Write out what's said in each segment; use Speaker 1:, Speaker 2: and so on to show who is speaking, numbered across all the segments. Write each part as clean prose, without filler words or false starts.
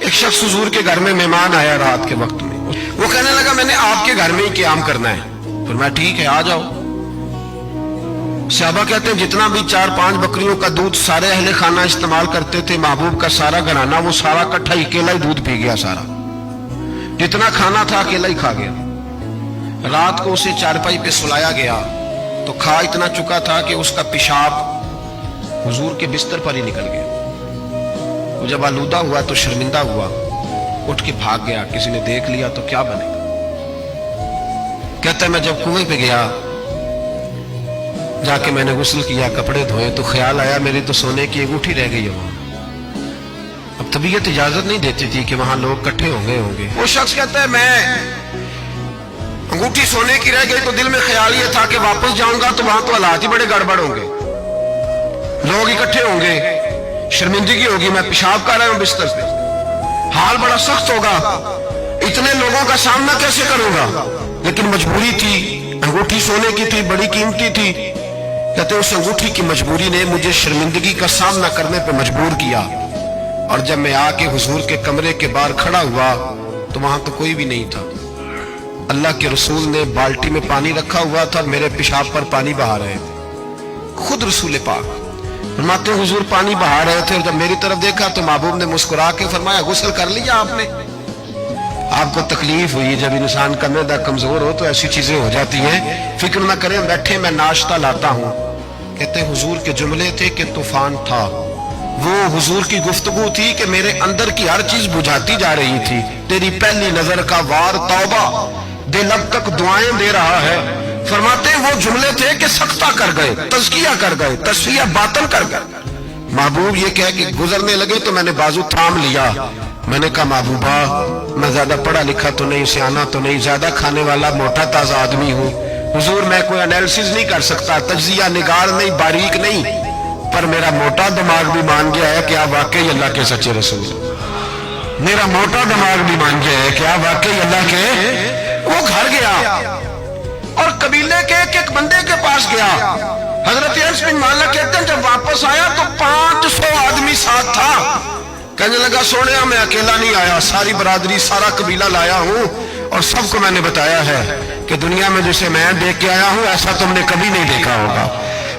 Speaker 1: ایک شخص حضور کے گھر میں مہمان آیا رات کے وقت میں، وہ کہنے لگا میں نے آپ کے گھر میں ہی قیام کرنا ہے۔ فرمایا ٹھیک ہے آ جاؤ۔ صحابہ کہتے ہیں جتنا بھی 4-5 بکریوں کا دودھ سارے اہل خانہ استعمال کرتے تھے، محبوب کا سارا گھرانہ وہ سارا کٹھا ہی اکیلا ہی دودھ پی گیا، سارا جتنا کھانا تھا اکیلا ہی کھا گیا۔ رات کو اسے چارپائی پہ سلایا گیا تو کھا اتنا چکا تھا کہ اس کا پیشاب حضور کے بستر پر ہی نکل گیا۔ وہ جب آلودہ ہوا تو شرمندہ ہوا، اٹھ کے بھاگ گیا، کسی نے دیکھ لیا تو کیا بنے گا۔ کہتا ہے میں جب کنویں پہ گیا، جا کے میں نے غسل کیا، کپڑے دھوئے تو خیال آیا میری تو سونے کی انگوٹھی رہ گئی ہے وہاں۔ اب طبیعت اجازت نہیں دیتی تھی کہ وہاں لوگ کٹھے ہوں گے۔ وہ شخص کہتا ہے میں انگوٹھی سونے کی رہ گئی تو دل میں خیال یہ تھا کہ واپس جاؤں گا تو وہاں تو حالات ہی بڑے گڑبڑ ہوں گے، لوگ اکٹھے ہوں گے، شرمندگی ہوگی، میں پیشاب کر رہا ہوں بستر پہ، حال بڑا سخت ہوگا، اتنے لوگوں کا سامنا کیسے کروں گا۔ لیکن مجبوری تھی، انگوٹھی سونے کی تھی، بڑی قیمتی تھی۔ کہتے اس انگوٹھی کی مجبوری نے مجھے شرمندگی کا سامنا کرنے پہ مجبور کیا، اور جب میں آ کے حضور کے کمرے کے باہر کھڑا ہوا تو وہاں تو کوئی بھی نہیں تھا۔ اللہ کے رسول نے بالٹی میں پانی رکھا ہوا تھا اور میرے پیشاب پر پانی بہا رہے تھے۔ خود رسول پاک فرماتے ہیں حضور پانی بہا رہے تھے، اور جب میری طرف دیکھا تو محبوب نے مسکرا کے فرمایا غسل کر لیا آپ نے؟ آپ کو تکلیف ہوئی، جب انسان کا معدہ کمزور ہو تو ایسی چیزیں ہو جاتی ہیں، فکر نہ کریں، بیٹھے میں ناشتہ لاتا ہوں۔ کہتے ہیں حضور کے جملے تھے کہ طوفان تھا، وہ حضور کی گفتگو تھی کہ میرے اندر کی ہر چیز بجھاتی جا رہی تھی۔ تیری پہلی نظر کا وار توبہ، دل اب تک دعائیں دے رہا ہے۔ فرماتے ہیں وہ جملے تھے کہ سختہ کر گئے، تزکیہ کر گئے، تصفیہ باطن کر گئے۔ محبوب یہ کہہ کہ گزرنے لگے تو میں نے بازو تھام لیا، میں نے کہا محبوبہ میں زیادہ پڑھا لکھا تو نہیں، سیانا تو نہیں، زیادہ کھانے والا موٹا تازہ آدمی ہوں، حضور میں کوئی انالیسز نہیں کر سکتا، تجزیہ نگار نہیں، باریک نہیں، پر میرا موٹا دماغ بھی مان گیا ہے کہ آپ واقعی اللہ کے سچے رسول، میرا موٹا دماغ بھی مان گیا ہے کہ آپ واقعی اللہ کے۔ وہ گھر گیا اور قبیلے کے ایک بندے کے پاس گیا۔ حضرت انس بن مالک کہتے ہیں جب واپس آیا تو 500 آدمی ساتھ تھا۔ کہنے لگا سونیا میں اکیلا نہیں آیا، ساری برادری سارا قبیلہ لایا ہوں، اور سب کو میں نے بتایا ہے کہ دنیا میں جسے میں دیکھ کے آیا ہوں ایسا تم نے کبھی نہیں دیکھا ہوگا،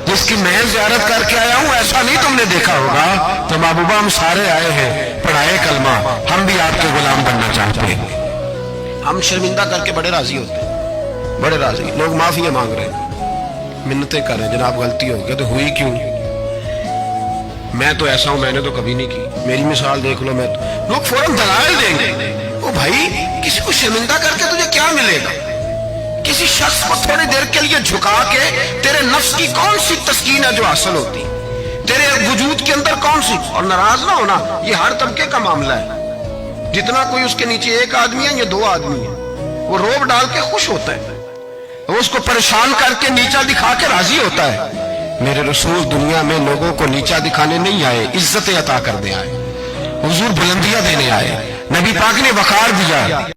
Speaker 1: جس کی میں زیارت کر کے آیا ہوں ایسا نہیں تم نے دیکھا ہوگا۔ تو محبوبہ ہم سارے آئے ہیں، پڑھائے کلمہ، ہم بھی آپ کے غلام بننا چاہتے ہیں۔ ہم شرمندہ کر کے بڑے راضی ہوتے ہیں، بڑے راضی، لوگ معافیاں مانگ رہے ہیں، منتیں کر رہے ہیں، جناب غلطی ہو گئی تو ہوئی کیوں، میں تو ایسا ہوں، میں نے تو کبھی نہیں کی، میری مثال دیکھ لو، میں تو لوگ فوراً دلائل دیں گے۔ او بھائی کسی کو شرمندہ کر کے تجھے کیا ملے گا؟ کسی شخص کو تھوڑی دیر کے لیے جھکا کے تیرے نفس کی کون سی تسکین ہے جو حاصل ہوتی، تیرے وجود کے اندر کون سی؟ اور ناراض نہ ہونا، یہ ہر طبقے کا معاملہ ہے، جتنا کوئی اس کے نیچے ایک آدمی ہے یا 2 آدمی ہے، وہ روب ڈال کے خوش ہوتا ہے، وہ اس کو پریشان کر کے نیچا دکھا کے راضی ہوتا ہے۔ میرے رسول دنیا میں لوگوں کو نیچا دکھانے نہیں آئے، عزتیں عطا کرنے آئے، حضور بلندیاں دینے آئے، نبی پاک نے وقار دیا۔